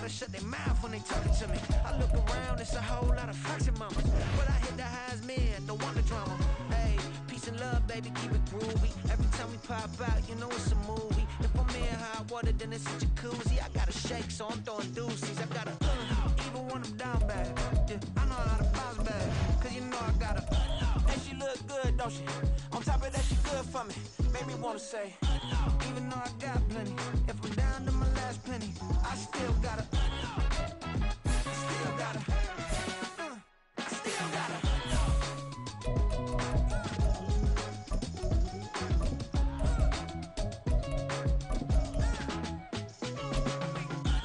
gotta shut their mouth when they talking to me. I look around, it's a whole lot of flexing mamas, but I hit the highs, man, don't want the drama. Hey, peace and love, baby, keep it groovy. Every time we pop out, you know it's a movie. If I'm in hot water, then it's a jacuzzi. I gotta shake, so I'm throwing deuces. I gotta even when I'm down bad. Yeah, I know how to bounce back, cause you know I gotta. And she look good, don't she? On top of that, she good for me. Made me wanna say, even though I got plenty, if I'm down to my last penny, I still gotta. I still gotta. I still gotta.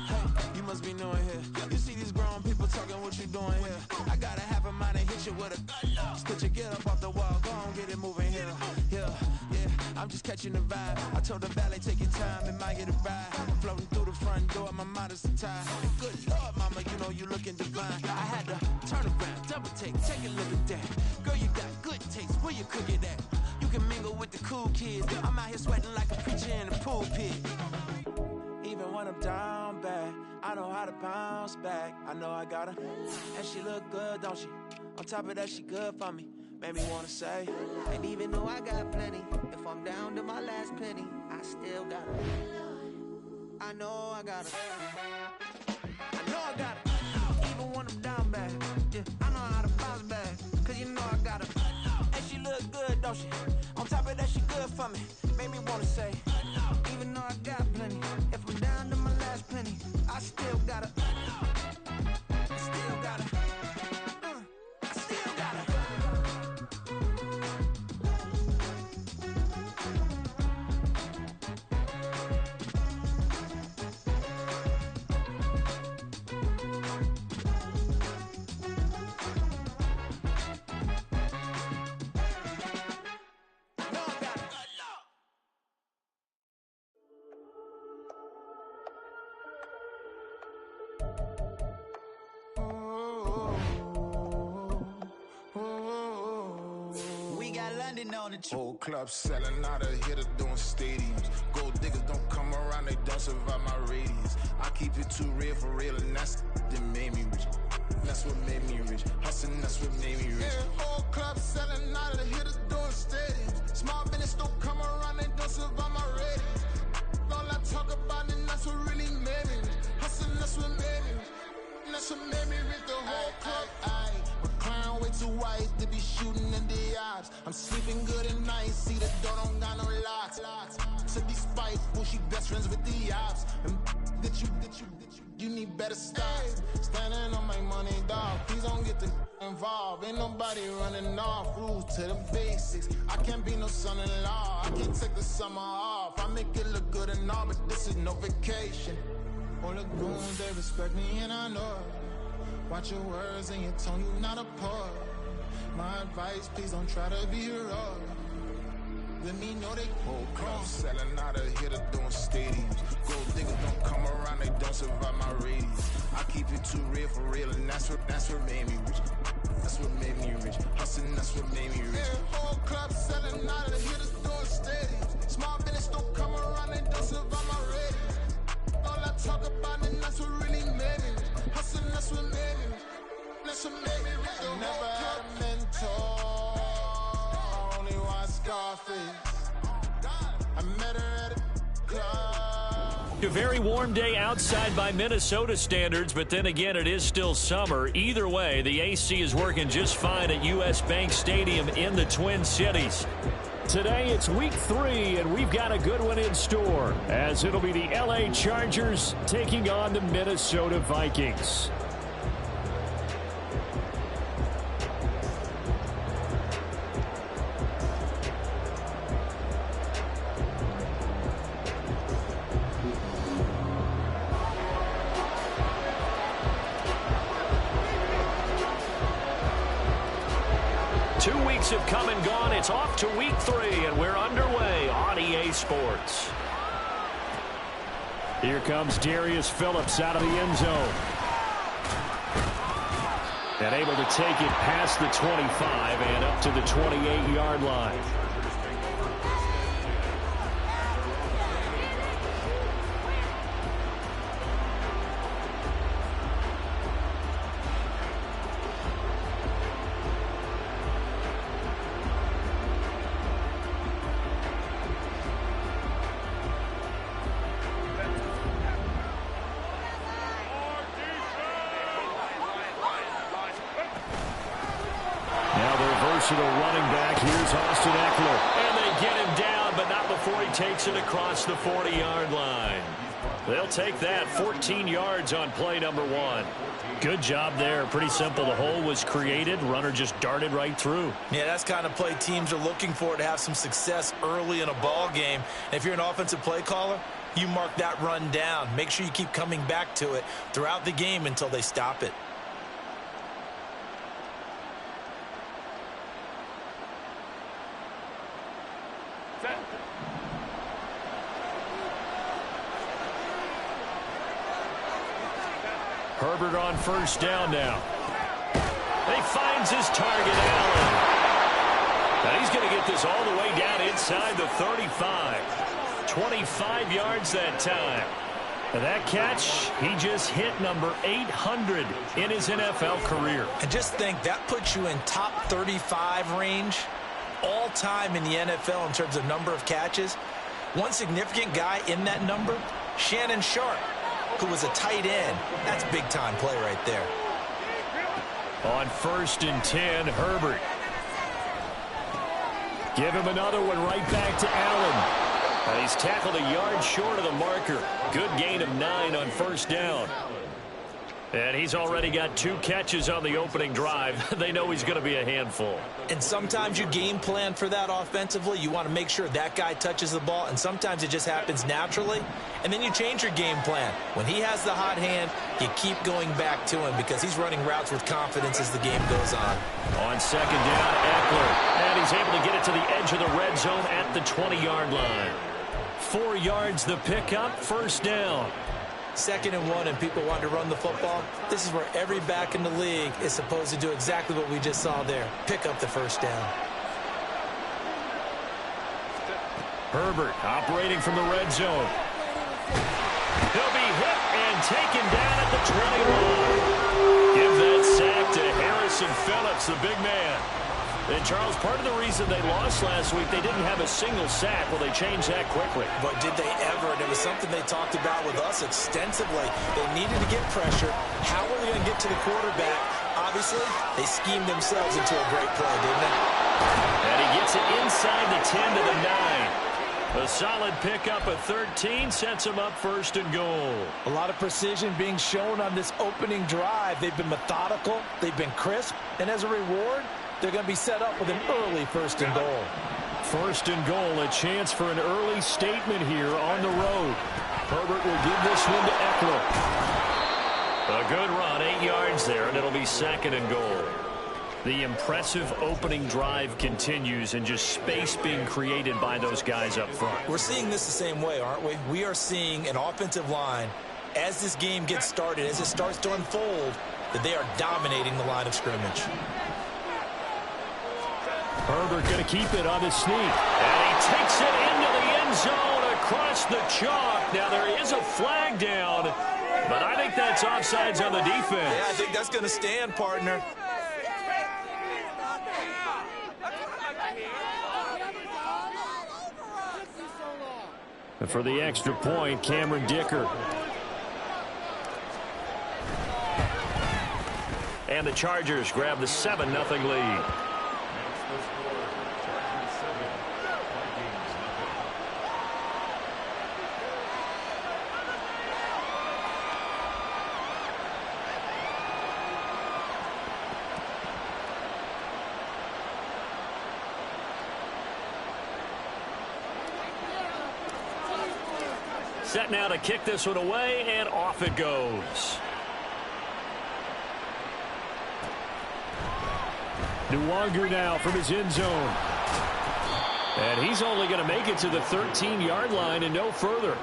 Hey, you must be new in here. You see these grown people talking, what you doing here? I gotta have a mind and hit you with a. Put your get up off the wall, go on, get it moving here. Yeah, I'm just catching the vibe. I told the valet, take your time, it might get a ride. Floating through the front door, my mind is tied. Good Lord, mama, you know you looking divine. I had to turn around, double take a look at that. Girl, you got good taste, where you cook it at? You can mingle with the cool kids. I'm out here sweating like a preacher in the pulpit. Even when I'm down bad, I know how to bounce back. I know I got her, and she look good, don't she? On top of that, she good for me. Made me wanna say, and even though I got plenty, if I'm down to my last penny, I still got her. I know I got her. I know I got her. Even when I'm down bad, yeah, I know how to bounce back, cause you know I got her. And she look good, don't she? On top of that, she good for me. Made me wanna say, even though I got plenty, if I'm down to my last penny, I still got her. I still got her. I still got her. Whole club selling out of hitter doing stadiums. Gold diggers don't come around, they don't survive my radius. I keep it too real for real, and that's that made me rich. That's what made me rich. Hustling, that's what made me rich. Yeah, whole club selling out of the hitters doing stadiums. Small business don't come around, they don't survive my radius. All I talk about, and that's what really made me rich. Hustling, that's what made me rich. That's what made me rich. The whole club. McLaren way too white to be shooting in the eyes. I'm sleeping good at night, see the door don't got no locks. To be spiteful, she best friends with the ops. And you need better stops. Standing on my money, dog. Please don't get the involved. Ain't nobody running off. Rules to the basics. I can't be no son-in-law. I can't take the summer off. I make it look good and all, but this is no vacation. All the goons, they respect me and I know it. Watch your words and your tone, you not a part. My advice, please don't try to be heroic. Let me know they whole club selling out of hitter doing stadiums. Gold diggers don't come around, they don't survive my radius. I keep it too real for real, and that's what made me rich. That's what made me rich. Hustling, that's what made me rich. Yeah, whole club selling out of the hitters doing stadiums. Small business don't come around, they don't survive my radius. All I talk about, and that's what really made me rich. Hustling, that's what made me rich. That's what made me rich. I never had a mentor, only one Scarface. I met her at a club. A very warm day outside by Minnesota standards, but then again, it is still summer. Either way, the AC is working just fine at US Bank Stadium in the Twin Cities. Today, it's week 3, and we've got a good one in store, as it'll be the LA Chargers taking on the Minnesota Vikings. 2 weeks have come and gone. It's off to week 3, and we're underway on EA Sports. Here comes Darius Phillips out of the end zone. And able to take it past the 25 and up to the 28-yard line. to the running back. Here's Austin Eckler. And they get him down, but not before he takes it across the 40-yard line. They'll take that. 14 yards on play number 1. Good job there. Pretty simple. The hole was created. Runner just darted right through. Yeah, that's the kind of play teams are looking for to have some success early in a ball game. And if you're an offensive play caller, you mark that run down. Make sure you keep coming back to it throughout the game until they stop it. Herbert on first down now. He finds his target, Allen. Now he's going to get this all the way down inside the 35. 25 yards that time. And that catch, he just hit number 800 in his NFL career. And just think, that puts you in top 35 range all time in the NFL in terms of number of catches. One significant guy in that number, Shannon Sharp, who was a tight end. That's big-time play right there. On 1st and 10, Herbert. Give him another one right back to Allen. And he's tackled a yard short of the marker. Good gain of 9 on first down. And he's already got 2 catches on the opening drive. They know he's going to be a handful. And sometimes you game plan for that offensively. You want to make sure that guy touches the ball, and sometimes it just happens naturally. And then you change your game plan. When he has the hot hand, you keep going back to him because he's running routes with confidence as the game goes on. On 2nd down, Eckler. And he's able to get it to the edge of the red zone at the 20-yard line. 4 yards the pickup, first down. 2nd and 1, and people want to run the football. This is where every back in the league is supposed to do exactly what we just saw there. Pick up the first down. Herbert operating from the red zone. He'll be hit and taken down at the 20 line. Give that sack to Harrison Phillips, the big man. And, Charles, part of the reason they lost last week, they didn't have a single sack. Well, they changed that quickly. But did they ever? And it was something they talked about with us extensively. They needed to get pressure. How were they going to get to the quarterback? Obviously, they schemed themselves into a great play, didn't they? And he gets it inside the 10 to the 9. A solid pickup at 13 sets him up 1st and goal. A lot of precision being shown on this opening drive. They've been methodical. They've been crisp. And as a reward, they're going to be set up with an early 1st and goal. 1st and goal, a chance for an early statement here on the road. Herbert will give this one to Eckler. A good run, 8 yards there, and it'll be 2nd and goal. The impressive opening drive continues, and just space being created by those guys up front. We're seeing this the same way, aren't we? We are seeing an offensive line, as this game gets started, as it starts to unfold, that they are dominating the line of scrimmage. Herbert going to keep it on the sneak. And he takes it into the end zone across the chalk. Now there is a flag down, but I think that's offsides on the defense. Yeah, I think that's going to stand, partner. And for the extra point, Cameron Dicker. And the Chargers grab the 7-0 lead. Set now to kick this one away, and off it goes. Nwanger now from his end zone. And he's only going to make it to the 13-yard line and no further.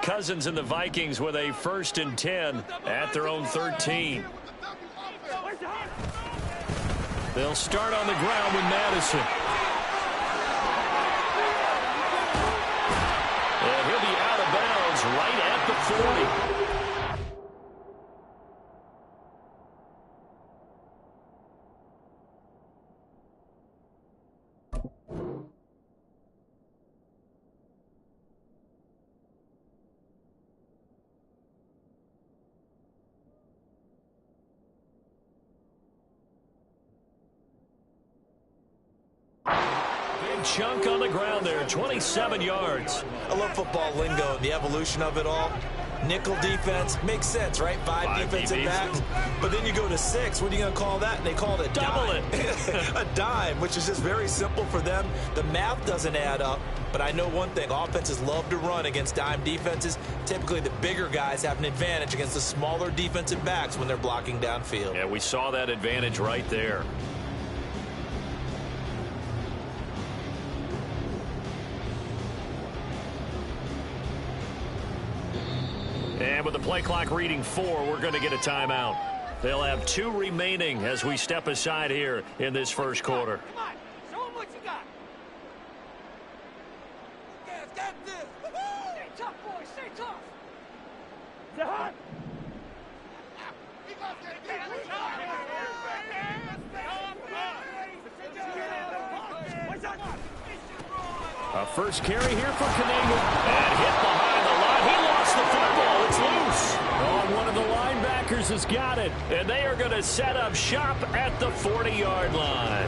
Cousins and the Vikings with a 1st and 10 at their own 13. They'll start on the ground with Madison. And he'll be out of bounds right at the 40. big chunk on the ground there, 27 yards. I love football lingo and the evolution of it all. Nickel defense makes sense, right? Five defensive backs. But then you go to 6. What are you going to call that? And they call it a dime. A dime, which is just very simple for them. The math doesn't add up. But I know one thing. Offenses love to run against dime defenses. Typically, the bigger guys have an advantage against the smaller defensive backs when they're blocking downfield. Yeah, we saw that advantage right there. And with the play clock reading 4, we're going to get a timeout. They'll have 2 remaining as we step aside here in this first quarter. Come on, show them what you got. Guys, got this. Stay tough, boys. Stay tough. Is it hot? A first carry here for Canadian. And hit behind the line. He lost the football. It's loose. Oh, one of the linebackers has got it. And they are going to set up shop at the 40-yard line.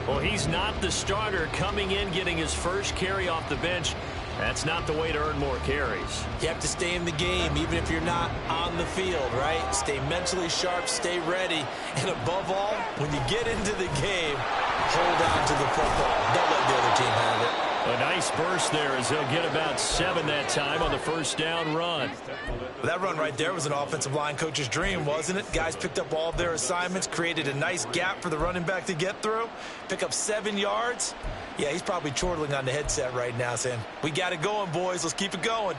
Well, he's not the starter coming in, getting his first carry off the bench. That's not the way to earn more carries. You have to stay in the game, even if you're not on the field, right? Stay mentally sharp, stay ready. And above all, when you get into the game, hold on to the football. Don't let the other team have it. A nice burst there as they'll get about 7 that time on the first down run. That run right there was an offensive line coach's dream, wasn't it? Guys picked up all of their assignments, created a nice gap for the running back to get through, pick up 7 yards. Yeah, he's probably chortling on the headset right now saying, we got it going, boys. Let's keep it going.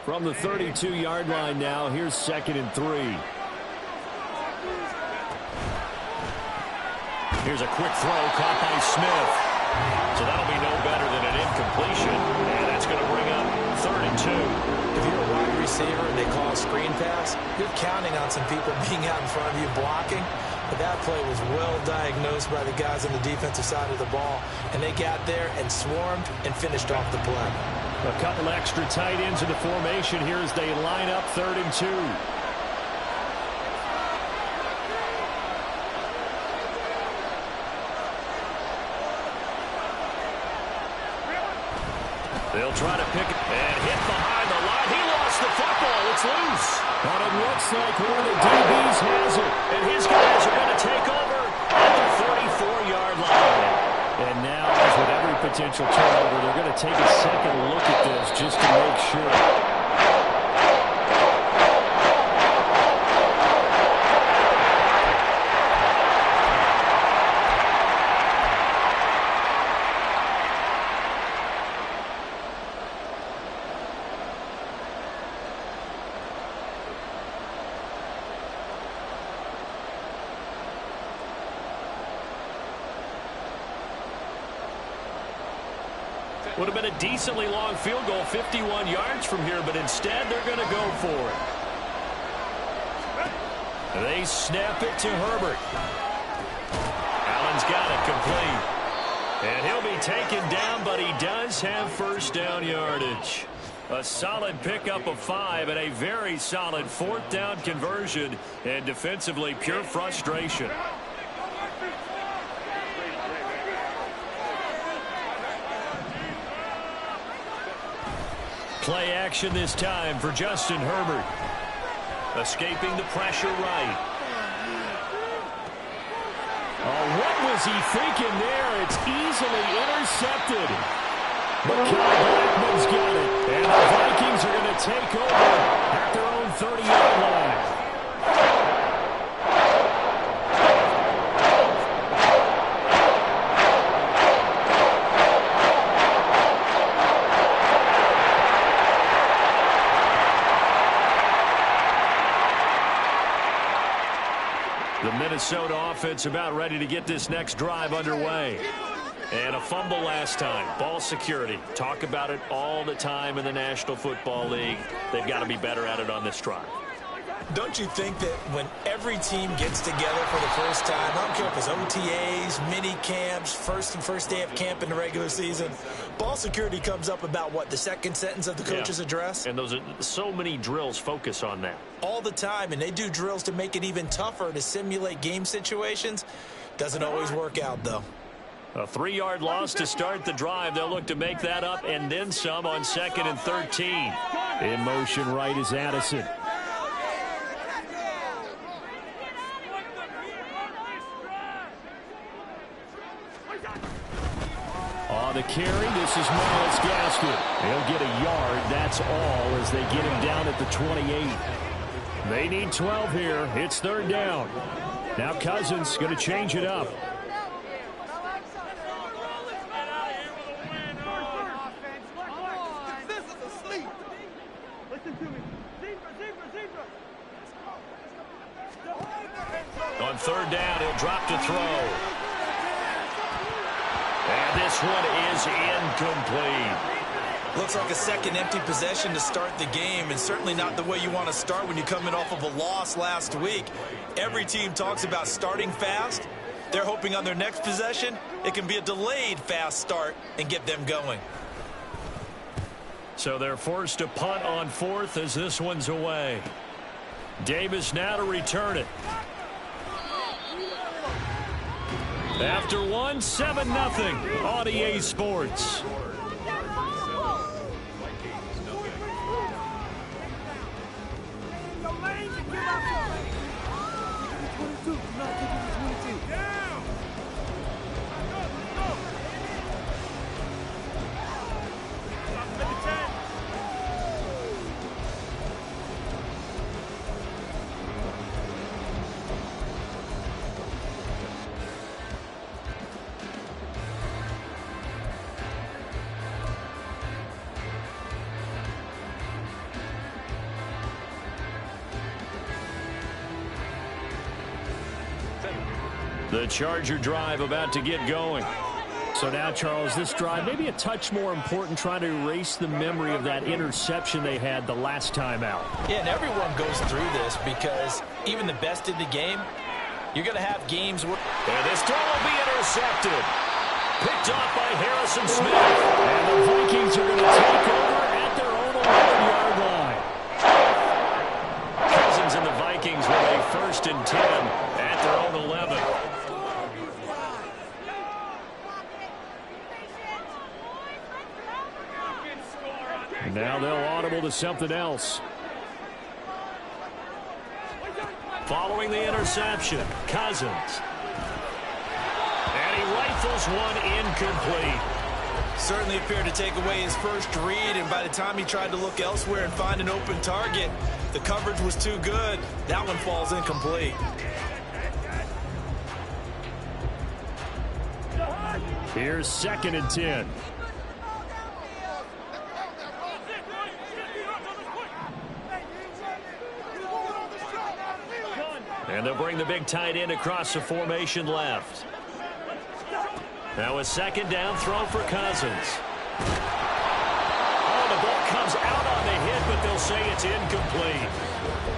From the 32-yard line now, here's 2nd and 3. Here's a quick throw caught by Smith. So that'll be no better than an incompletion. And that's going to bring up 3rd and 2. If you're a wide receiver and they call a screen pass, you're counting on some people being out in front of you blocking. But that play was well diagnosed by the guys on the defensive side of the ball. And they got there and swarmed and finished off the play. A couple extra tight ends in the formation here as they line up 3rd and 2. They'll try to pick it and hit behind the line. He lost the football. It's loose. But it looks like one of the DBs has it. And his guys are going to take over at the 34-yard line. And now, as with every potential turnover, they're going to take a second look at this just to make sure. Would have been a decently long field goal, 51 yards from here, but instead they're going to go for it. They snap it to Herbert. Allen's got it complete. And he'll be taken down, but he does have first down yardage. A solid pickup of 5 and a very solid 4th down conversion. And defensively, pure frustration. Play action this time for Justin Herbert. Escaping the pressure right. Oh, what was he thinking there? It's easily intercepted. But Kyle Blackman's got it. And the Vikings are going to take over at their own 30-yard line. The Minnesota offense about ready to get this next drive underway. And a fumble last time. Ball security. Talk about it all the time in the National Football League. They've got to be better at it on this drive. Don't you think that when every team gets together for the first time, I don't care if it's OTAs, mini camps, first day of camp in the regular season, ball security comes up about what, the second sentence of the coach's address? And those are so many drills focus on that. All the time, and they do drills to make it even tougher to simulate game situations. Doesn't always work out, though. A 3-yard loss to start the drive. They'll look to make that up and then some on 2nd and 13. In motion right is Addison. On the carry, this is Miles Gaskin. He'll get a yard, that's all, as they get him down at the 28. They need 12 here. It's 3rd down. Now Cousins going to change it up. On 3rd down, he'll drop to throw. And this one is incomplete. Looks like a second empty possession to start the game, and certainly not the way you want to start when you're coming off of a loss last week. Every team talks about starting fast. They're hoping on their next possession, it can be a delayed fast start and get them going. So they're forced to punt on 4th as this one's away. Davis now to return it. After 1, 7-0 on EA Sports. The Charger drive about to get going. So now, Charles, this drive maybe a touch more important, trying to erase the memory of that interception they had the last time out. Yeah, and everyone goes through this because even the best in the game, you're going to have games where... And this throw will be intercepted. Picked off by Harrison Smith. And the Vikings are going to take over at their own 11-yard line. Cousins and the Vikings with a 1st and 10 at their own 11. Now they'll audible to something else. Following the interception, Cousins. And he rifles one incomplete. Certainly appeared to take away his first read, and by the time he tried to look elsewhere and find an open target, the coverage was too good. That one falls incomplete. Here's 2nd and 10. And they'll bring the big tight end across the formation left. Now a 2nd down throw for Cousins. Oh, the ball comes out on the hit, but they'll say it's incomplete.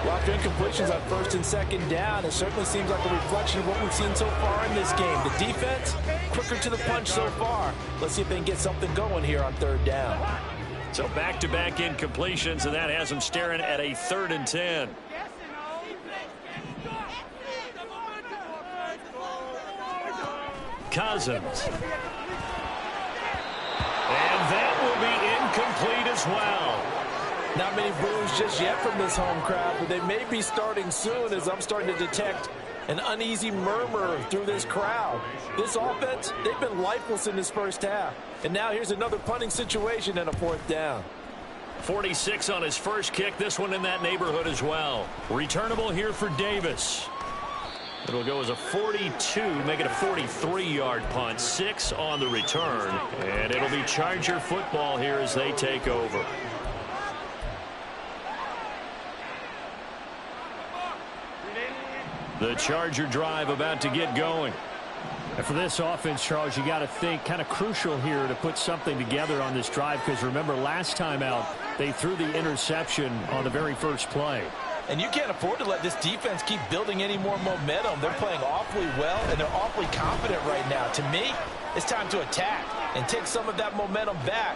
Lots of incompletions on 1st and 2nd down. It certainly seems like a reflection of what we've seen so far in this game. The defense, quicker to the punch so far. Let's see if they can get something going here on 3rd down. So back-to-back incompletions, and that has them staring at a 3rd and 10. Cousins. And that will be incomplete as well. Not many boos just yet from this home crowd, but they may be starting soon, as I'm starting to detect an uneasy murmur through this crowd. This offense, they've been lifeless in this first half. And now here's another punting situation and a 4th down. 46 on his first kick. This one in that neighborhood as well. Returnable here for Davis. It'll go as a 42, make it a 43-yard punt. 6 on the return. And it'll be Charger football here as they take over. The Charger drive about to get going. And for this offense, Charles, you got to think kind of crucial here to put something together on this drive, because remember last time out, they threw the interception on the very first play. And you can't afford to let this defense keep building any more momentum. They're playing awfully well, and they're awfully confident right now. To me, it's time to attack and take some of that momentum back.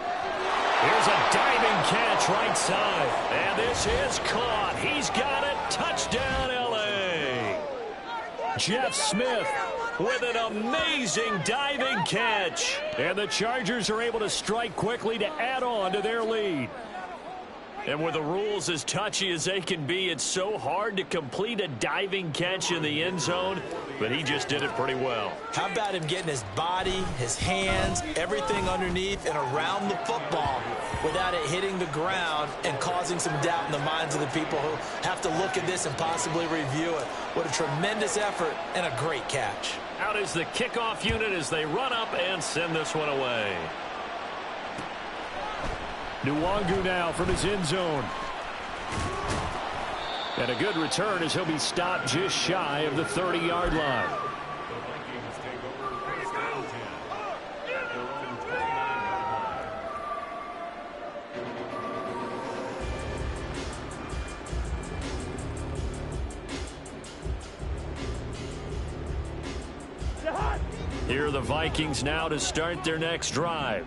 Here's a diving catch right side. And this is caught. He's got it. Touchdown, L.A. Jeff Smith with an amazing diving catch. And the Chargers are able to strike quickly to add on to their lead. And with the rules as touchy as they can be, it's so hard to complete a diving catch in the end zone, but he just did it pretty well. How about him getting his body, his hands, everything underneath and around the football without it hitting the ground and causing some doubt in the minds of the people who have to look at this and possibly review it. What a tremendous effort and a great catch. Out is the kickoff unit as they run up and send this one away. Nwangu now from his end zone. And a good return as he'll be stopped just shy of the 30-yard line. Here are the Vikings now to start their next drive.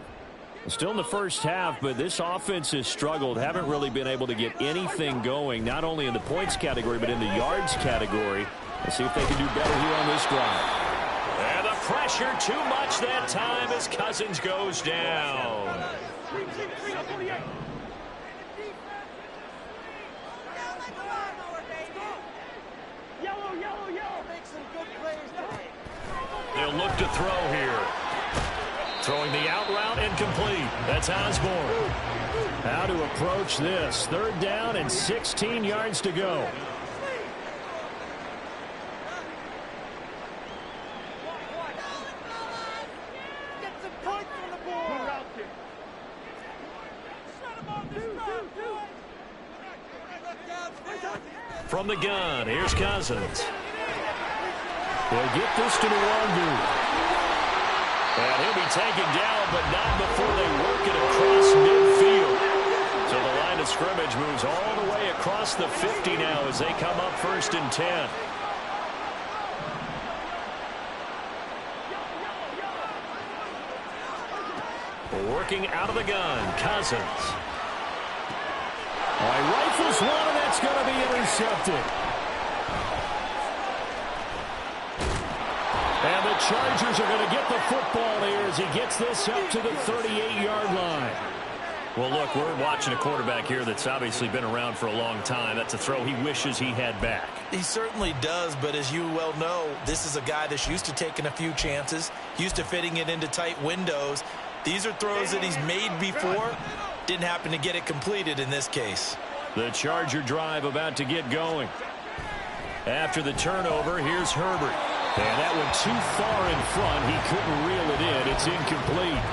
Still in the first half, but this offense has struggled. Haven't really been able to get anything going, not only in the points category, but in the yards category. Let's see if they can do better here on this drive. And the pressure too much that time as Cousins goes down. They'll look to throw here. Throwing the out route incomplete. That's Osborne. How to approach this. 3rd down and 16 yards to go. From the gun, here's Cousins. They'll get this to Nwangu. And he'll be taken down, but not before they work it across midfield. So the line of scrimmage moves all the way across the 50 now as they come up 1st and 10. Working out of the gun, Cousins. All right, rifles one, and that's going to be intercepted. And the Chargers are going to get the football here as he gets this up to the 38-yard line. Well, look, we're watching a quarterback here that's obviously been around for a long time. That's a throw he wishes he had back. He certainly does, but as you well know, this is a guy that's used to taking a few chances, used to fitting it into tight windows. These are throws that he's made before. Didn't happen to get it completed in this case. The Charger drive about to get going. After the turnover, here's Herbert. And that one too far in front. He couldn't reel it in. It's incomplete.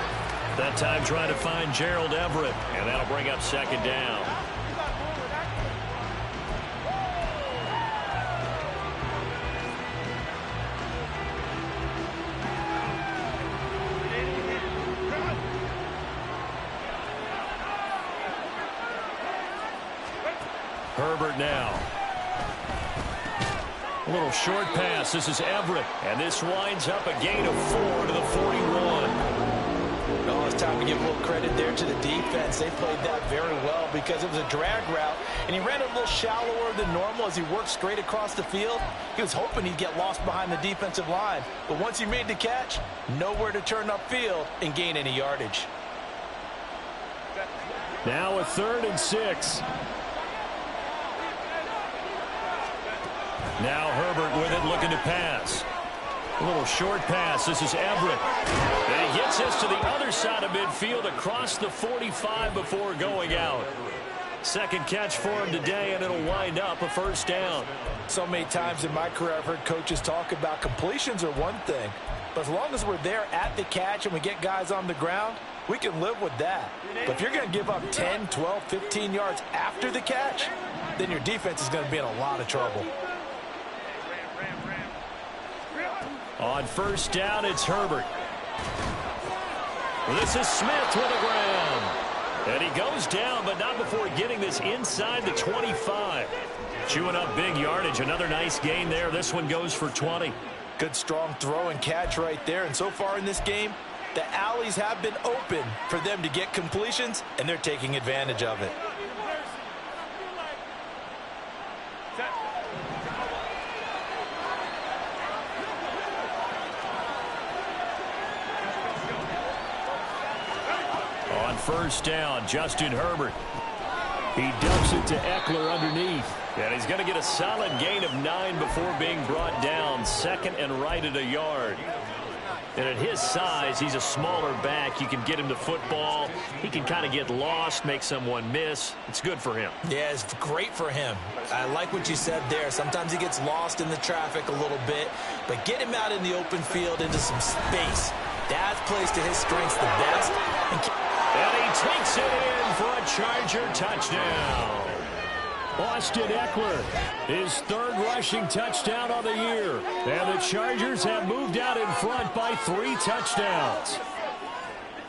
That time trying to find Gerald Everett. And that'll bring up 2nd down. Herbert now. A little short pass. This is Everett. And this winds up a gain of 4 to the 41. Oh, it's time to give a little credit there to the defense. They played that very well because it was a drag route. And he ran a little shallower than normal as he worked straight across the field. He was hoping he'd get lost behind the defensive line. But once he made the catch, nowhere to turn upfield and gain any yardage. Now a 3rd and 6. Now Herbert with it, looking to pass. A little short pass. This is Everett. And he gets this to the other side of midfield across the 45 before going out. 2nd catch for him today, and it'll wind up a 1st down. So many times in my career I've heard coaches talk about completions are one thing. But as long as we're there at the catch and we get guys on the ground, we can live with that. But if you're going to give up 10, 12, 15 yards after the catch, then your defense is going to be in a lot of trouble. On 1st down, it's Herbert. This is Smith with the ground. And he goes down, but not before getting this inside the 25. Chewing up big yardage. Another nice gain there. This one goes for 20. Good strong throw and catch right there. And so far in this game, the alleys have been open for them to get completions, and they're taking advantage of it. On first down, Justin Herbert. He dumps it to Eckler underneath. And he's going to get a solid gain of 9 before being brought down. Second and right at a yard. And at his size, he's a smaller back. You can get him the football. He can kind of get lost, make someone miss. It's good for him. Yeah, it's great for him. I like what you said there. Sometimes he gets lost in the traffic a little bit. But get him out in the open field into some space. That plays to his strengths the best. And he takes it in for a Charger touchdown. Austin Eckler, his third rushing touchdown on the year. And the Chargers have moved out in front by 3 touchdowns.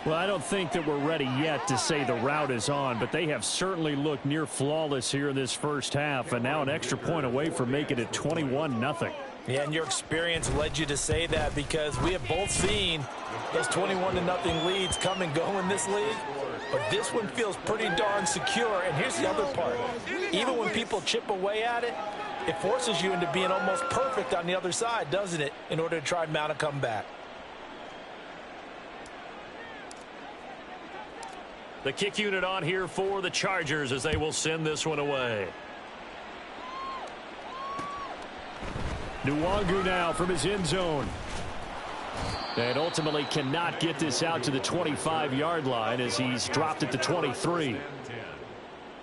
Well, I don't think that we're ready yet to say the route is on, but they have certainly looked near flawless here in this first half, and now an extra point away from making it 21-0. Yeah, and your experience led you to say that, because we have both seen those 21-0 leads come and go in this league. But this one feels pretty darn secure. And here's the other part. Even when people chip away at it, it forces you into being almost perfect on the other side, doesn't it, in order to try and mount a comeback. The kick unit on here for the Chargers as they will send this one away. Nwangu now from his end zone. And ultimately cannot get this out to the 25-yard line as he's dropped at the 23.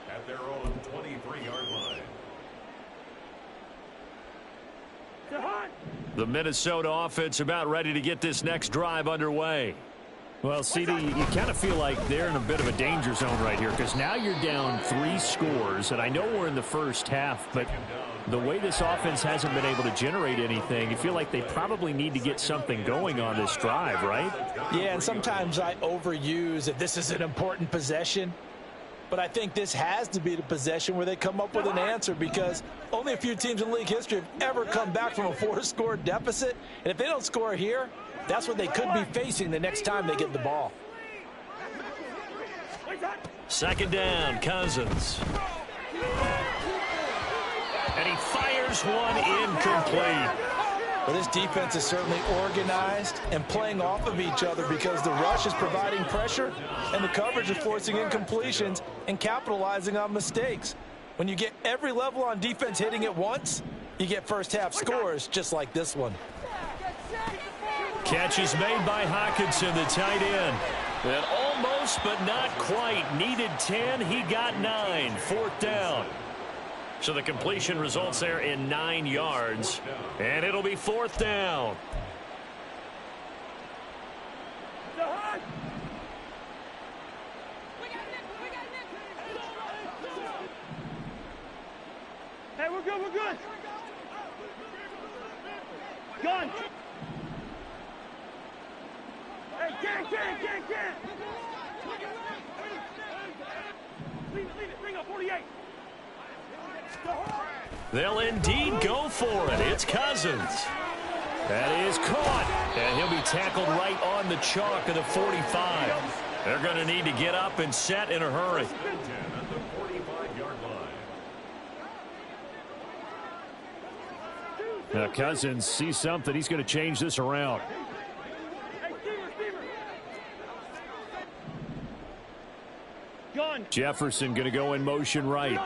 At their own 23-yard line. The Minnesota offense about ready to get this next drive underway. Well, CD, you kind of feel like they're in a bit of a danger zone right here, because now you're down 3 scores, and I know we're in the first half, but the way this offense hasn't been able to generate anything, you feel like they probably need to get something going on this drive, right? Yeah, and sometimes I overuse that this is an important possession, but I think this has to be the possession where they come up with an answer, because only a few teams in league history have ever come back from a 4-score deficit, and if they don't score here, that's what they could be facing the next time they get the ball. Second down, Cousins. And he fires one incomplete. Well, this defense is certainly organized and playing off of each other, because the rush is providing pressure and the coverage is forcing incompletions and capitalizing on mistakes. When you get every level on defense hitting at once, you get first half scores just like this one. Catch is made by Hawkinson, the tight end. And almost, but not quite. Needed 10, he got 9. Fourth down. So the completion results there in 9 yards. And it'll be fourth down. Hey, we're good, we're good. Gun. Hey, can. Leave it, bring up 48. They'll indeed go for it. It's Cousins. That is caught. And he'll be tackled right on the chalk of the 45. They're going to need to get up and set in a hurry. Now Cousins sees something. He's going to change this around. Jefferson going to go in motion right.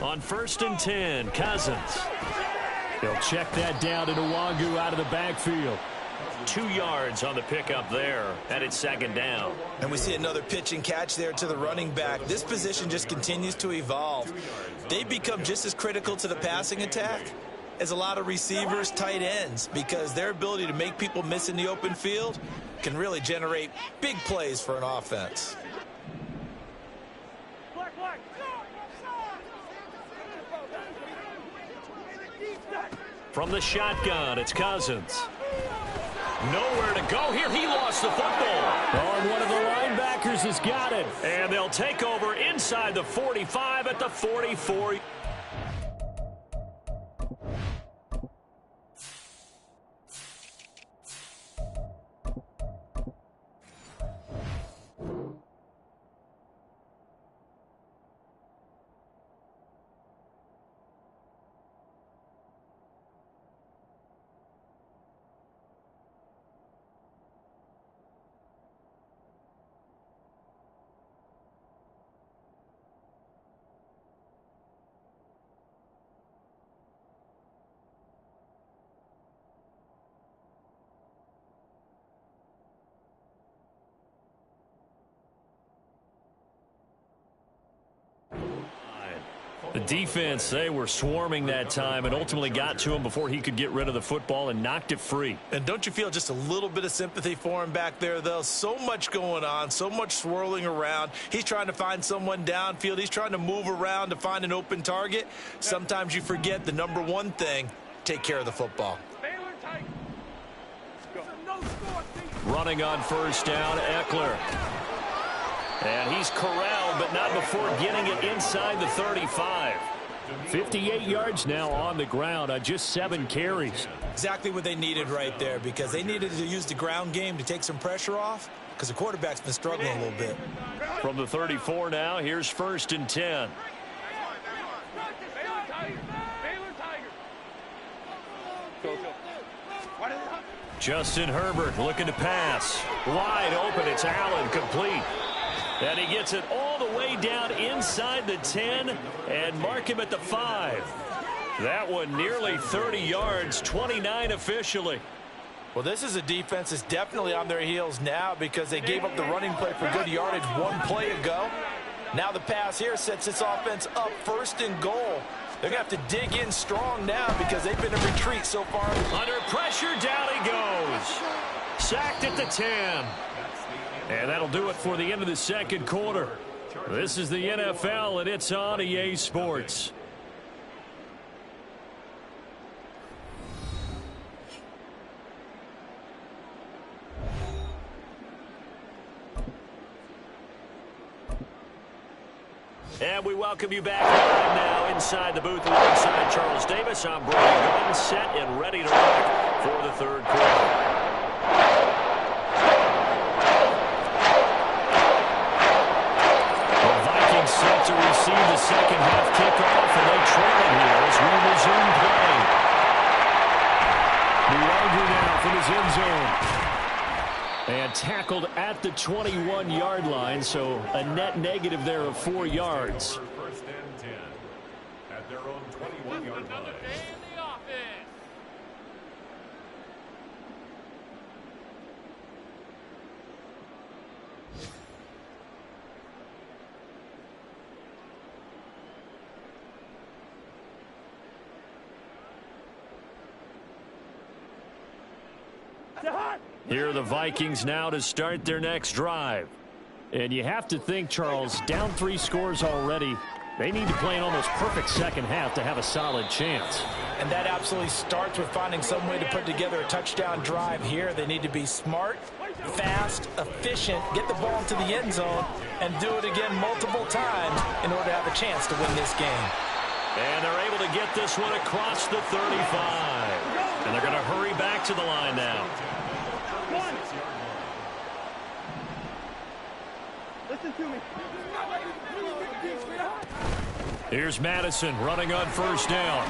On 1st and 10, Cousins. He'll check that down to Nwangu out of the backfield. 2 yards on the pickup there, and it's second down. And we see another pitch and catch there to the running back. This position just continues to evolve. They've become just as critical to the passing attack as a lot of receivers, tight ends, because their ability to make people miss in the open field can really generate big plays for an offense. From the shotgun, it's Cousins. Nowhere to go here. He lost the football. Oh, and one of the linebackers has got it. And they'll take over inside the 45 at the 44. The defense, they were swarming that time and ultimately got to him before he could get rid of the football and knocked it free. And don't you feel just a little bit of sympathy for him back there, though? So much going on, so much swirling around. He's trying to find someone downfield. He's trying to move around to find an open target. Sometimes you forget the number one thing, take care of the football. Running on first down, Eckler. And he's corralled, but not before getting it inside the 35. 58 yards now on the ground on just 7 carries. Exactly what they needed right there, because they needed to use the ground game to take some pressure off, because the quarterback's been struggling a little bit. From the 34 now, here's 1st and 10. Justin Herbert looking to pass. Wide open, it's Allen, complete. And he gets it all the way down inside the 10 and mark him at the 5. That one nearly 30 yards, 29 officially. Well, this is a defense that's definitely on their heels now because they gave up the running play for good yardage one play ago. Now the pass here sets this offense up 1st and goal. They're going to have to dig in strong now because they've been in retreat so far. Under pressure, down he goes. Sacked at the 10. And that'll do it for the end of the 2nd quarter. This is the NFL, and it's on EA Sports. And we welcome you back now inside the booth alongside Charles Davis. I'm Brady Gordon, set and ready to rock for the 3rd quarter. Set to receive the 2nd half kickoff, and they trail it here as we resume play. The Larger now from his end zone. And tackled at the 21-yard line, so a net negative there of 4 yards. 1st and 10 at their own 21-yard line. Here are the Vikings now to start their next drive. And you have to think, Charles, down 3 scores already. They need to play an almost perfect 2nd half to have a solid chance. And that absolutely starts with finding some way to put together a touchdown drive here. They need to be smart, fast, efficient, get the ball into the end zone, and do it again multiple times in order to have a chance to win this game. And they're able to get this one across the 35. And they're going to hurry back to the line now. Listen to me. Here's Madison running on first down.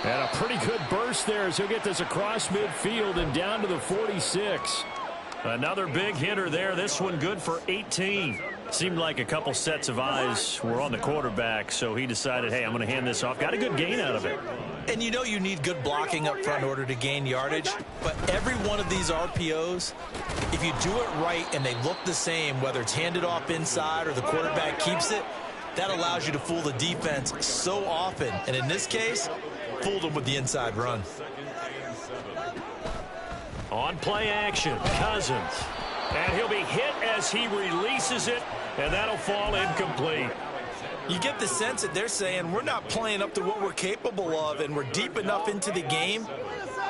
And a pretty good burst there as he'll get this across midfield and down to the 46. Another big hitter there. This one good for 18. Seemed like a couple sets of eyes were on the quarterback, so he decided, hey, I'm going to hand this off. Got a good gain out of it. And you know you need good blocking up front in order to gain yardage, but every one of these RPOs, if you do it right and they look the same, whether it's handed off inside or the quarterback keeps it, that allows you to fool the defense so often. And in this case, fooled them with the inside run. On play action, Cousins. And he'll be hit as he releases it, and that'll fall incomplete. You get the sense that they're saying we're not playing up to what we're capable of, and we're deep enough into the game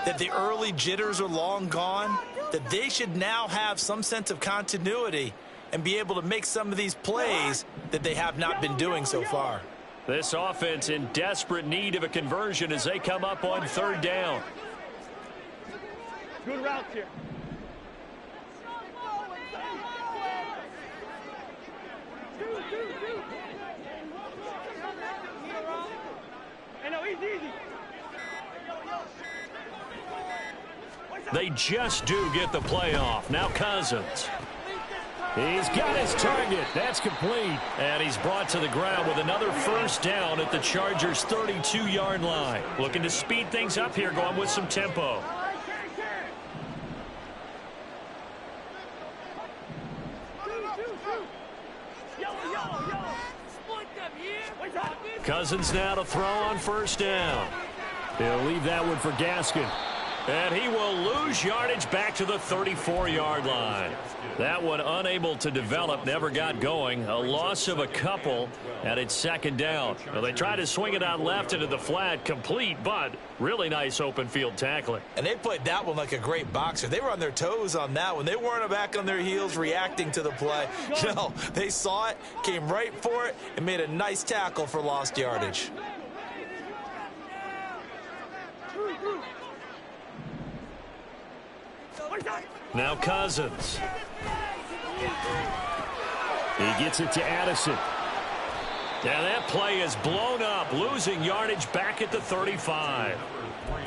that the early jitters are long gone, that they should now have some sense of continuity and be able to make some of these plays that they have not been doing so far. This offense in desperate need of a conversion as they come up on third down. Good route here. Hey, no, easy. They just do get the play off. Now Cousins. He's got his target. That's complete. And he's brought to the ground with another first down at the Chargers' 32-yard line. Looking to speed things up here, going with some tempo. Cousins now to throw on first down. He'll leave that one for Gaskin. And he will lose yardage back to the 34-yard line. That one unable to develop, never got going. A loss of a couple, and it's second down. Well, they try to swing it out left into the flat, complete, but really nice open field tackling. And they played that one like a great boxer. They were on their toes on that one. They weren't back on their heels reacting to the play. No, they saw it, came right for it, and made a nice tackle for lost yardage. Now Cousins. He gets it to Addison. Now that play is blown up, losing yardage back at the 35.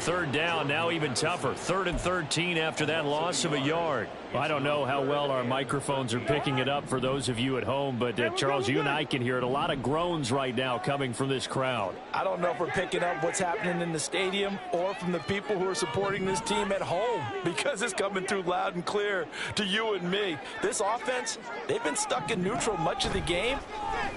Third down, now even tougher. 3rd and 13 after that loss of a yard. I don't know how well our microphones are picking it up for those of you at home, but Charles, you and I can hear it. A lot of groans right now coming from this crowd. I don't know if we're picking up what's happening in the stadium or from the people who are supporting this team at home, because it's coming through loud and clear to you and me. This offense, they've been stuck in neutral much of the game,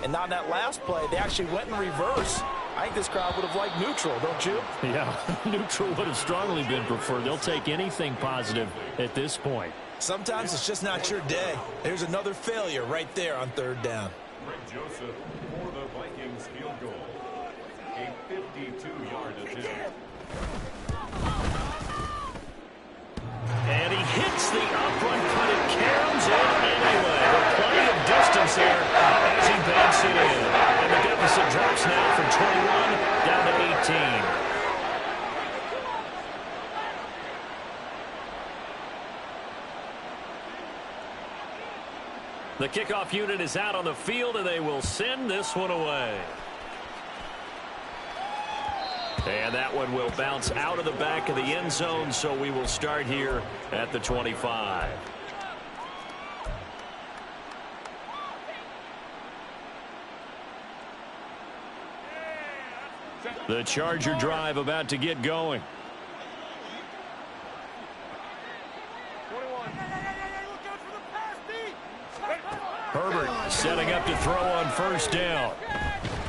and on that last play, they actually went in reverse. I think this crowd would have liked neutral, don't you? Yeah, neutral would have strongly been preferred. They'll take anything positive at this point. Sometimes it's just not your day. There's another failure right there on third down. Greg Joseph for the Vikings field goal. A 52-yard attempt. And he hits the upright, but it carries in anyway. Plenty of distance there as he banks it in. And the deficit drops now from 21 down to 18. The kickoff unit is out on the field, and they will send this one away. And that one will bounce out of the back of the end zone, so we will start here at the 25. The Charger drive about to get going. Herbert setting up to throw on first down.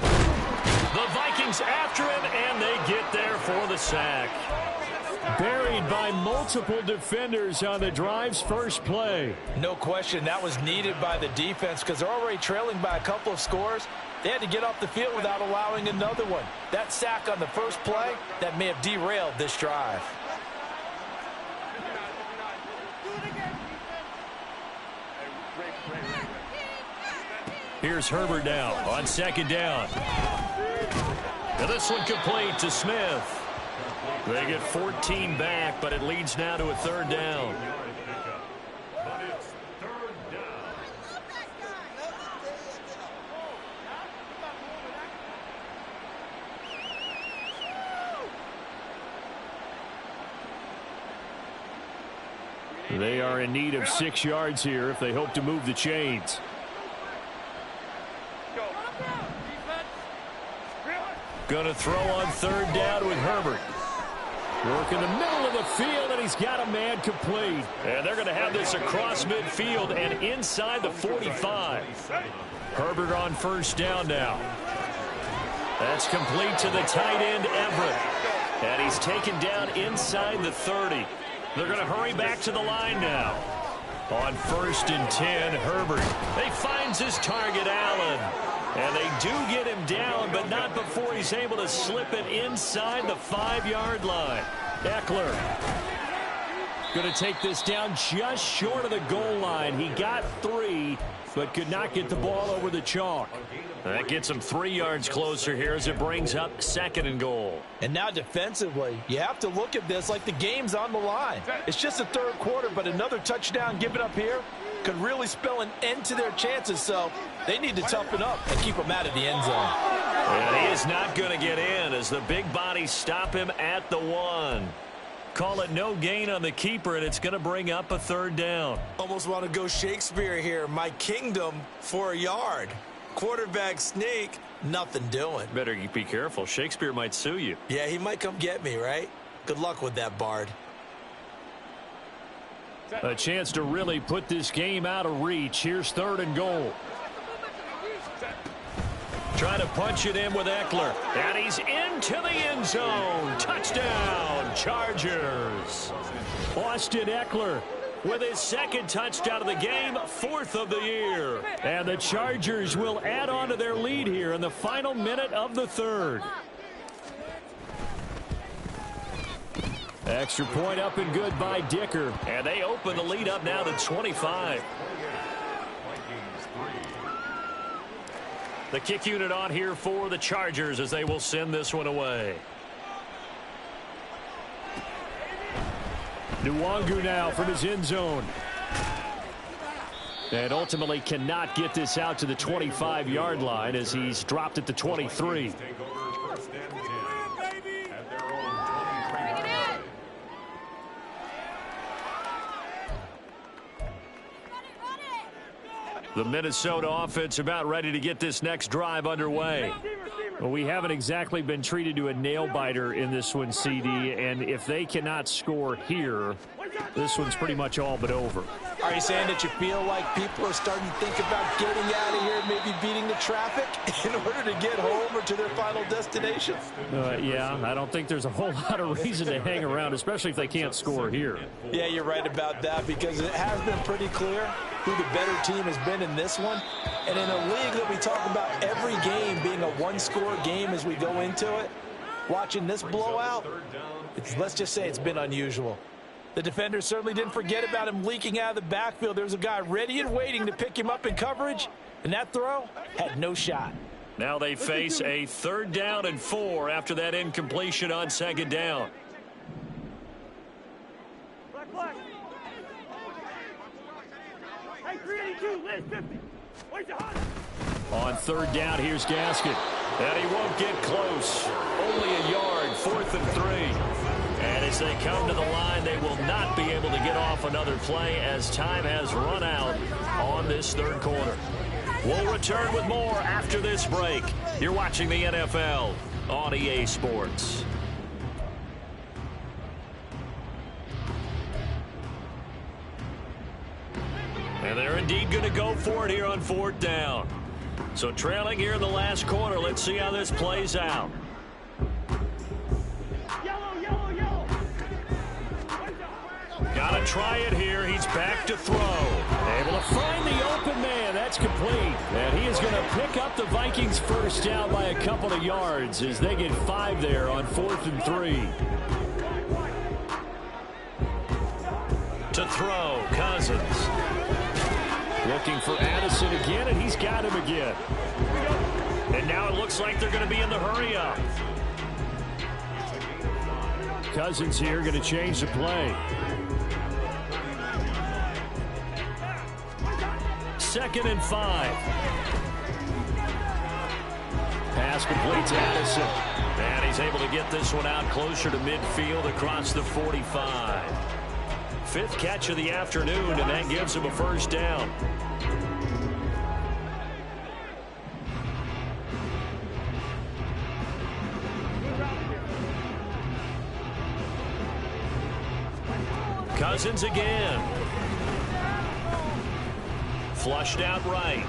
The Vikings after him, and they get there for the sack. Buried by multiple defenders on the drive's first play. No question, that was needed by the defense because they're already trailing by a couple of scores. They had to get off the field without allowing another one. That sack on the first play, that may have derailed this drive. Here's Herbert now on second down. Now this one complete to Smith. They get 14 back, but it leads now to a third down. They are in need of 6 yards here if they hope to move the chains. Going to throw on third down with Herbert. Work in the middle of the field, and he's got a man complete. And they're going to have this across midfield and inside the 45. Herbert on first down now. That's complete to the tight end, Everett. And he's taken down inside the 30. They're going to hurry back to the line now. On 1st and 10, Herbert. He finds his target, Allen. And they do get him down, but not before he's able to slip it inside the 5-yard line. Eckler going to take this down just short of the goal line. He got 3, but could not get the ball over the chalk. That gets him 3 yards closer here as it brings up 2nd and goal. And now defensively, you have to look at this like the game's on the line. It's just the 3rd quarter, but another touchdown given up here could really spell an end to their chances. So they need to toughen up and keep them out of the end zone. And he is not going to get in as the big bodies stop him at the 1. Call it no gain on the keeper, and it's going to bring up a 3rd down. Almost want to go Shakespeare here. My kingdom for a yard. Quarterback sneak, nothing doing. Better be careful. Shakespeare might sue you. Yeah, he might come get me, right? Good luck with that, Bard. A chance to really put this game out of reach. Here's 3rd and goal. Trying to punch it in with Eckler. And he's into the end zone. Touchdown, Chargers. Austin Eckler with his 2nd touchdown of the game, 4th of the year. And the Chargers will add on to their lead here in the final minute of the 3rd. Extra point up and good by Dicker. And they open the lead up now to 25. The kick unit on here for the Chargers as they will send this one away. Nwangu now from his end zone. And ultimately cannot get this out to the 25-yard line as he's dropped at the 23. The Minnesota offense about ready to get this next drive underway. Well, we haven't exactly been treated to a nail-biter in this one, CD, and if they cannot score here, this one's pretty much all but over. Are you saying that you feel like people are starting to think about getting out of here, maybe beating the traffic in order to get home or to their final destination? Yeah, I don't think there's a whole lot of reason to hang around, especially if they can't score here. Yeah, you're right about that because it has been pretty clear who the better team has been in this one. And in a league that we talk about every game being a one-score game as we go into it, watching this blowout, let's just say it's been unusual. The defender certainly didn't forget about him leaking out of the backfield. There was a guy ready and waiting to pick him up in coverage, and that throw had no shot. Now they face a 3rd down and 4 after that incompletion on 2nd down. Black. Hey, 382, Liz, 50. Where's the hot? On 3rd down, here's Gaskin. And he won't get close. Only a yard, 4th and 3. And as they come to the line, they will not be able to get off another play as time has run out on this 3rd quarter. We'll return with more after this break. You're watching the NFL on EA Sports. And they're indeed going to go for it here on 4th down. So trailing here in the last quarter, let's see how this plays out. Got to try it here. He's back to throw. Able to find the open man. That's complete. And he is going to pick up the Vikings' 1st down by a couple of yards as they get 5 there on 4th and 3. To throw, Cousins. Looking for Addison again, and he's got him again. And now it looks like they're going to be in the hurry-up. Cousins here going to change the play. 2nd and 5. Pass complete to Addison. And he's able to get this one out closer to midfield across the 45. 5th catch of the afternoon, and that gives him a 1st down. Cousins again. Flushed out right.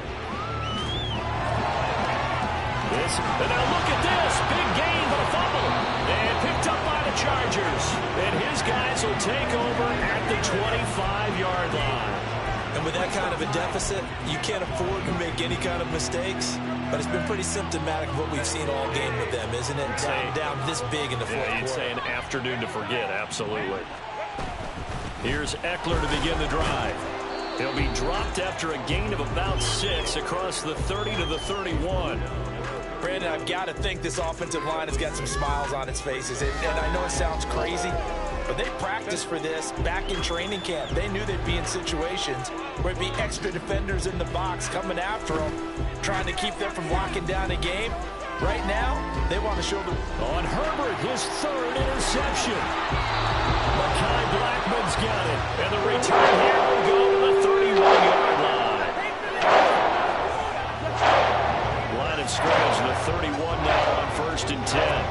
And now look at this. Big gain, but a fumble. And picked up by the Chargers. And his guys will take over at the 25-yard line. And with that kind of a deficit, you can't afford to make any kind of mistakes. But it's been pretty symptomatic of what we've seen all game with them, isn't it? Down this big in the fourth quarter. You'd say an afternoon to forget, absolutely. Here's Eckler to begin the drive. He'll be dropped after a gain of about 6 across the 30 to the 31. Brandon, I've got to think this offensive line has got some smiles on its faces. And I know it sounds crazy, but they practiced for this back in training camp. They knew they'd be in situations where it'd be extra defenders in the box coming after them, trying to keep them from locking down a game. Right now, they want to show them. On Herbert, his 3rd interception. Mekhi Blackman's got it. And the return here will go to the 31-yard line. Line of scrimmage to 31 now on 1st and 10.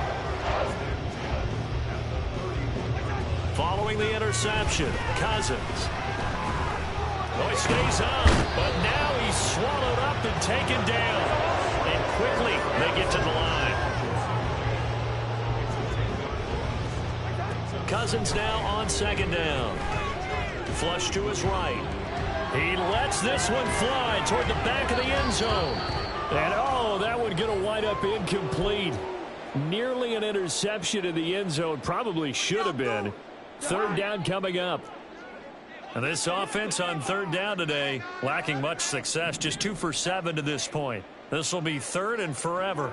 Following the interception, Cousins. Oh, he stays on, but now he's swallowed up and taken down. And quickly, they get to the line. Cousins now on 2nd down. Flush to his right. He lets this one fly toward the back of the end zone. And, oh, that one going to wind up incomplete. Nearly an interception in the end zone. Probably should have been. 3rd down coming up. And this offense on 3rd down today, lacking much success. Just 2 for 7 to this point. This will be 3rd and forever.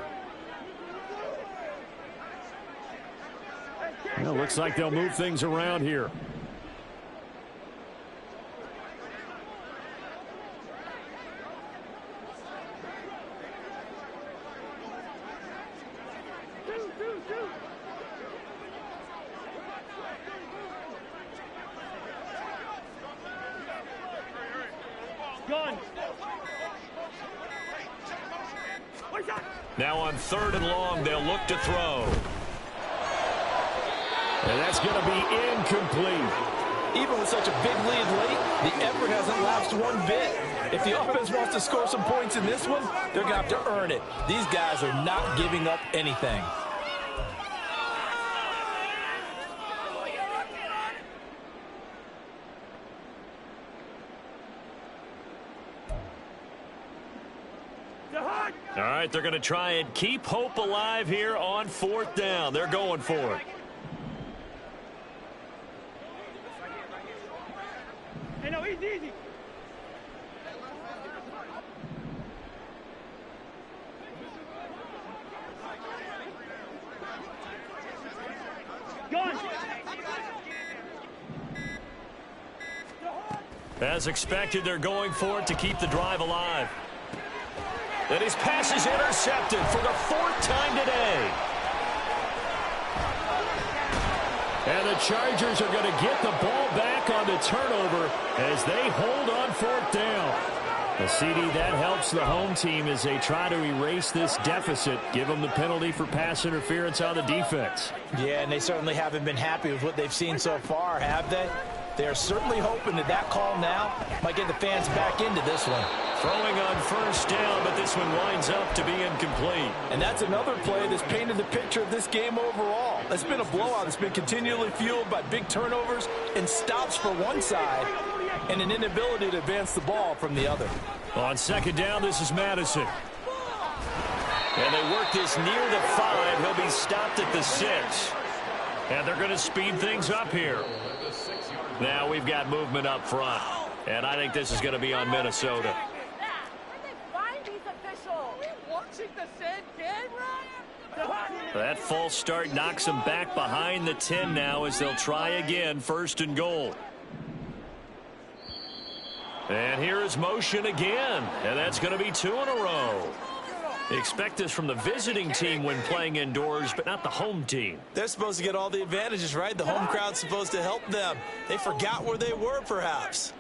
Well, looks like they'll move things around here. Now on 3rd and long, they'll look to throw. And that's going to be incomplete. Even with such a big lead late, the effort hasn't lapsed one bit. If the offense wants to score some points in this one, they're going to have to earn it. These guys are not giving up anything. All right, they're going to try and keep hope alive here on 4th down. They're going for it. Hey, no, easy. Gun. As expected, they're going for it to keep the drive alive. And his pass is intercepted for the 4th time today. And the Chargers are going to get the ball back on the turnover as they hold on 4th down. A CD that helps the home team as they try to erase this deficit, give them the penalty for pass interference on the defense. Yeah, and they certainly haven't been happy with what they've seen so far, have they? They're certainly hoping that that call now might get the fans back into this one. Throwing on 1st down, but this one winds up to be incomplete. And that's another play that's painted the picture of this game overall. It's been a blowout. It's been continually fueled by big turnovers and stops for one side and an inability to advance the ball from the other. On 2nd down, this is Madison. And they work this near the 5. He'll be stopped at the 6. And they're going to speed things up here. Now we've got movement up front. And I think this is going to be on Minnesota. That false start knocks them back behind the 10 now as they'll try again, 1st and goal. And here is motion again, and that's going to be 2 in a row. Expect this from the visiting team when playing indoors, but not the home team. They're supposed to get all the advantages, right? The home crowd's supposed to help them. They forgot where they were, perhaps.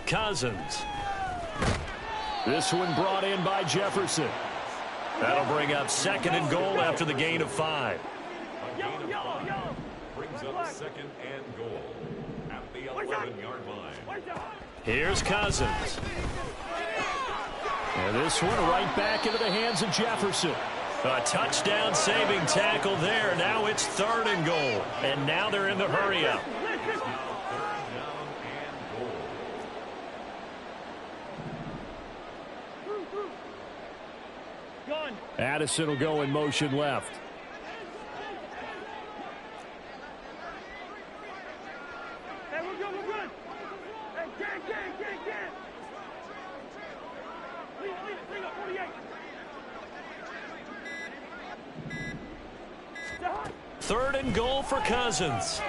Cousins. This one brought in by Jefferson. That'll bring up 2nd and goal after the gain of 5. Brings up 2nd and goal at the 11-yard line. Here's Cousins. And this one right back into the hands of Jefferson. A touchdown saving tackle there. Now it's 3rd and goal. And now they're in the hurry up. Addison will go in motion left. Hey, we're good, we're good. Hey, gang. Lead it, bring up 48. Third and goal for Cousins.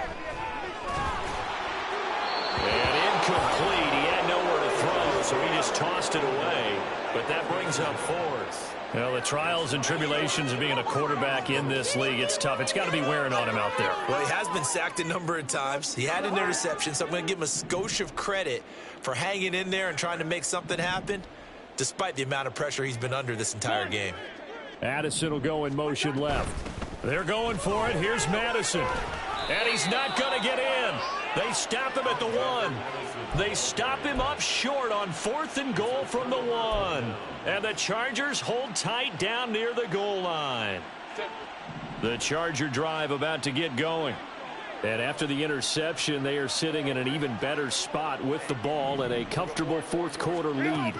And incomplete. He had nowhere to throw, so he just tossed it away. But that brings up fourth. Well, the trials and tribulations of being a quarterback in this league, it's tough. It's got to be wearing on him out there. Well, he has been sacked a number of times. He had an interception, so I'm going to give him a skosh of credit for hanging in there and trying to make something happen, despite the amount of pressure he's been under this entire game. Addison will go in motion left. They're going for it. Here's Madison. And he's not going to get in. They stop him at the 1. They stop him up short on 4th and goal from the 1. And the Chargers hold tight down near the goal line. The Charger drive about to get going. And after the interception, they are sitting in an even better spot with the ball and a comfortable fourth quarter lead.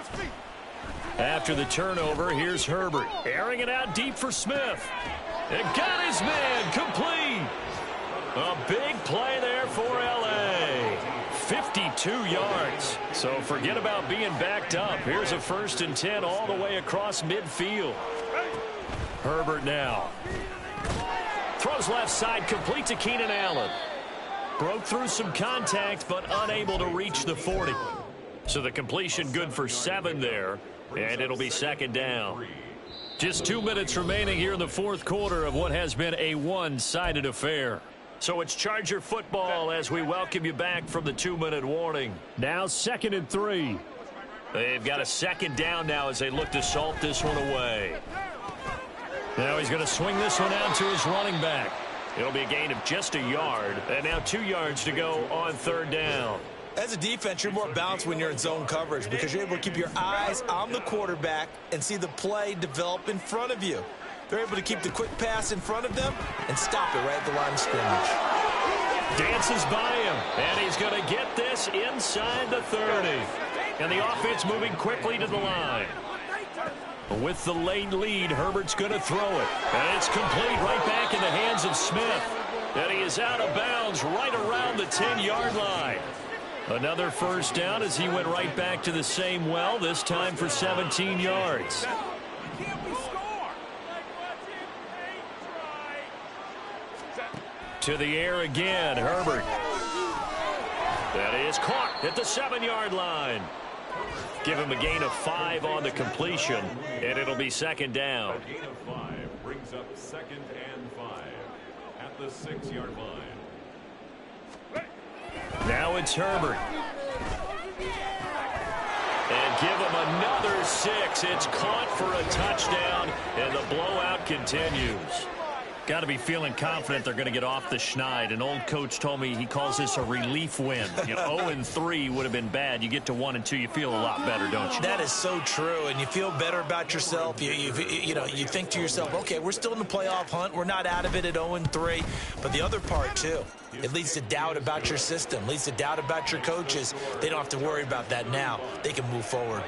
After the turnover, here's Herbert. Airing it out deep for Smith. And got his man complete. A big play there for L.A. 52 yards. So forget about being backed up. Here's a 1st and 10 all the way across midfield. Herbert now. Throws left side, complete to Keenan Allen. Broke through some contact, but unable to reach the 40. So the completion good for 7 there, and it'll be 2nd down. Just 2 minutes remaining here in the fourth quarter of what has been a one-sided affair. So it's Charger football as we welcome you back from the 2-minute warning. Now 2nd and 3. They've got a 2nd down now as they look to salt this one away. Now he's going to swing this one out to his running back. It'll be a gain of just a yard, and now 2 yards to go on 3rd down. As a defense, you're more balanced when you're in zone coverage because you're able to keep your eyes on the quarterback and see the play develop in front of you. They're able to keep the quick pass in front of them and stop it right at the line of scrimmage. Dances by him, and he's going to get this inside the 30. And the offense moving quickly to the line. With the late lead, Herbert's going to throw it. And it's complete right back in the hands of Smith. And he is out of bounds right around the 10-yard line. Another 1st down as he went right back to the same well, this time for 17 yards. To the air again, Herbert. That is caught at the 7-yard line. Give him a gain of 5 on the completion, and it'll be 2nd down. A gain of 5 brings up 2nd and 5 at the 6-yard line. Now it's Herbert. And give him another 6. It's caught for a touchdown, and the blowout continues. Got to be feeling confident they're going to get off the schneid. An old coach told me he calls this a relief win. 0-3 would have been bad. You get to 1-2, you feel a lot better, don't you? That is so true, and you feel better about yourself. You think to yourself, okay, we're still in the playoff hunt. We're not out of it at 0-3. But the other part, too, it leads to doubt about your system, leads to doubt about your coaches. They don't have to worry about that now. They can move forward.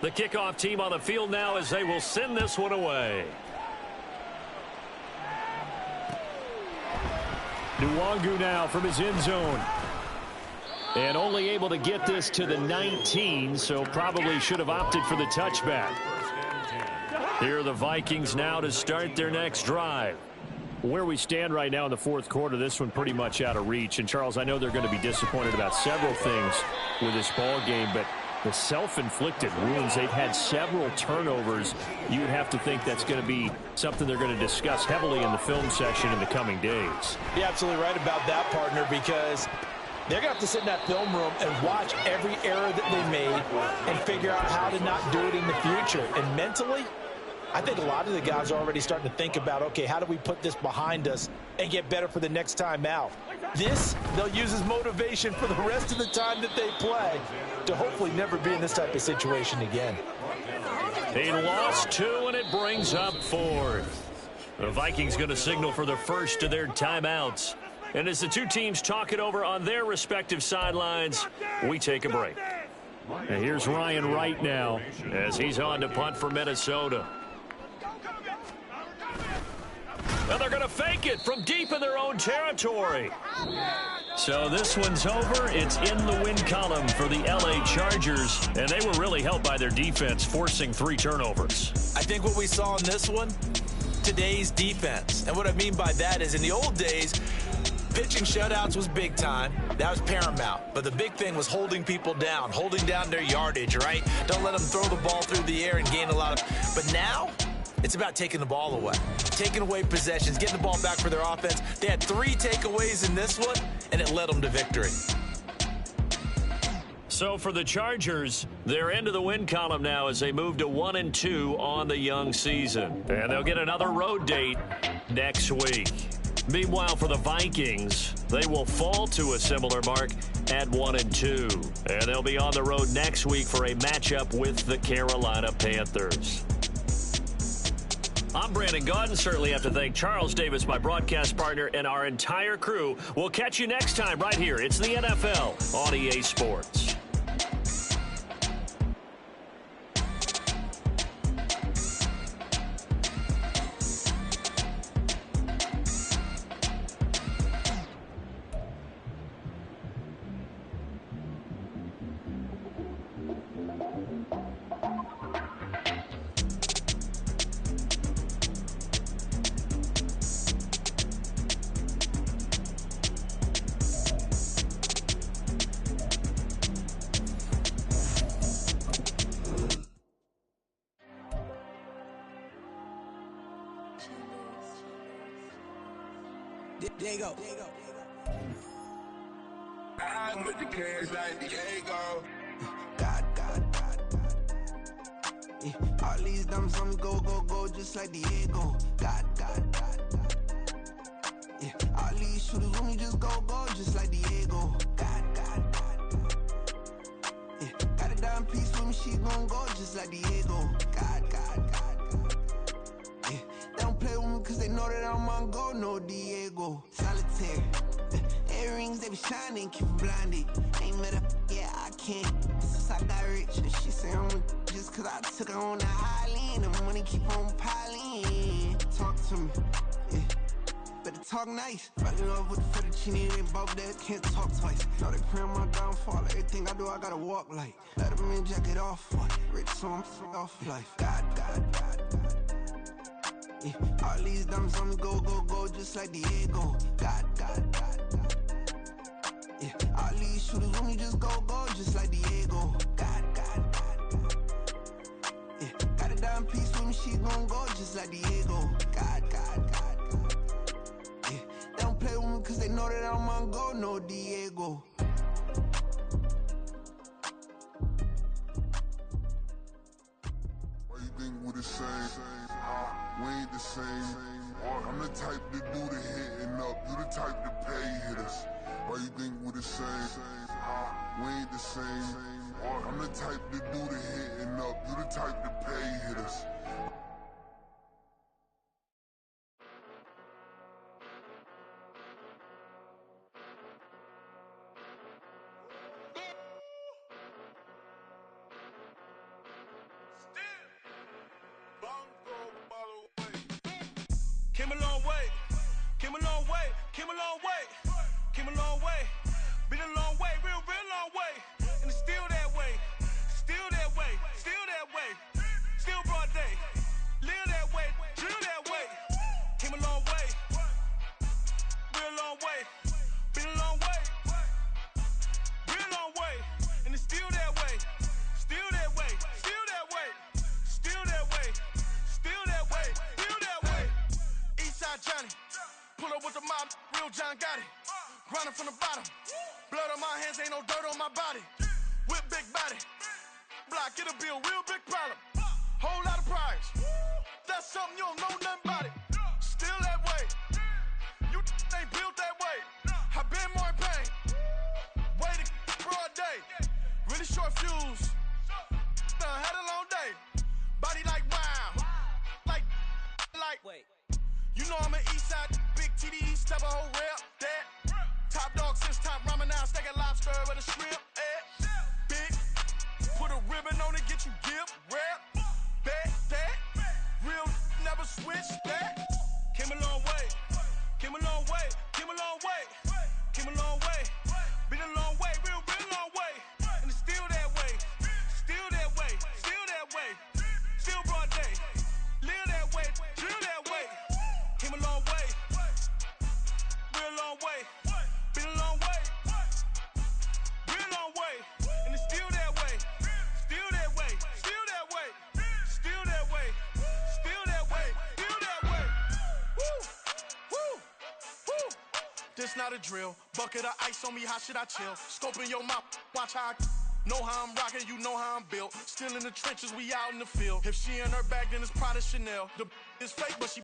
The kickoff team on the field now as they will send this one away. Nwangu now from his end zone. And only able to get this to the 19, so probably should have opted for the touchback. Here are the Vikings now to start their next drive. Where we stand right now in the fourth quarter, this one pretty much out of reach. And, Charles, I know they're going to be disappointed about several things with this ball game, but the self-inflicted wounds, they've had several turnovers. You would have to think that's going to be something they're going to discuss heavily in the film section in the coming days. You're absolutely right about that, partner, because they're going to have to sit in that film room and watch every error that they made and figure out how to not do it in the future. And mentally, I think a lot of the guys are already starting to think about, okay, how do we put this behind us and get better for the next time out? This, they'll use as motivation for the rest of the time that they play to hopefully never be in this type of situation again. He lost 2, and it brings up 4th. The Vikings going to signal for the first of their timeouts. And as the two teams talk it over on their respective sidelines, we take a break. And here's Ryan Wright now as he's on to punt for Minnesota. Well, they're going to fake it from deep in their own territory. So this one's over. It's in the win column for the LA Chargers, and they were really helped by their defense, forcing 3 turnovers. I think what we saw in this one, today's defense. And what I mean by that is in the old days, pitching shutouts was big time. That was paramount. But the big thing was holding people down, holding down their yardage, right? Don't let them throw the ball through the air and gain a lot of... But now, it's about taking the ball away. Taking away possessions, getting the ball back for their offense. They had 3 takeaways in this one, and it led them to victory. So for the Chargers, they're into the win column now as they move to 1-2 on the young season. And they'll get another road date next week. Meanwhile, for the Vikings, they will fall to a similar mark at 1-2. And they'll be on the road next week for a matchup with the Carolina Panthers. I'm Brandon Gaudin. Certainly have to thank Charles Davis, my broadcast partner, and our entire crew. We'll catch you next time right here. It's the NFL on EA Sports. There you go. I'm with the cash like Diego. God. Yeah, all these dumps on me go, just like Diego. God. Yeah, all these shooters with me just go, just like Diego. God. Yeah, got a dime piece with me, she gon' go just like Diego. God. Yeah, they don't play with me cause they know that I'm on go, no Diego. Solitaire. Earrings, they be shining, keep them blinded. Ain't met up, yeah, I can't. Since I got rich, and she say I'm just cause I took her on the island. The money keep on piling. Talk to me, yeah. Better talk nice. Fucking up with the fettuccine, they both dead, can't talk twice. Know they pray on my downfall. Everything I do, I gotta walk like. Let them in, jacket off. Rich, so I'm off life. God. Yeah, all these diamonds on me go, just like Diego. God. Yeah, all these shooters with me just go, just like Diego. God. Yeah, got a dime piece with me, she gon' go just like Diego. God. Yeah, they don't play with me cause they know that I'm on go, no Diego. Why you think we're the same? We ain't the same. I'm the type to do the hitting up. You the type to pay hitters. Why you think we're the same? We ain't the same. I'm the type to do the hitting up. You the type to pay hitters. Came a long way, been a long way, real long way, and it's still that way, still broad day, live that way, chill that way. Came a long way, real long way, been a long way, real long way, and it's still that way, still that way, still that way, still that way, still that way, still that way. Eastside Johnny, pull up with the mob, real John Gotti. Running from the bottom, blood on my hands, ain't no dirt on my body. With big body, block, it'll be a real big problem. Whole lot of priors, that's something you don't know nothing about it. Still that way, you ain't built that way. I been more in pain, way to broad day. Really short fuse, had a long day. Body like wow, like. Wait. know I'm an east side, big TD, step a whole rep, that. Top dog since top ramen now, steak and lobster with a shrimp, big. Put a ribbon on it, get you give, rep, bet, that. Real never switch, that. Came a long way, came a long way, came a long way, came a long way. Been a long way, real long way. And it's still that way, still that way, still that way. Still broad day, live that way, chill that way. Came a long way, real long way. Been a long way, real long way. And it's still that way, still that way, still that way, still that way, still that way, still that way. Woo, woo, woo. This not a drill. Bucket of ice on me, how should I chill? Scoping your mouth, watch how I know how I'm rocking, you know how I'm built. Still in the trenches, we out in the field. If she in her bag, then it's Prada Chanel. The is fake, but she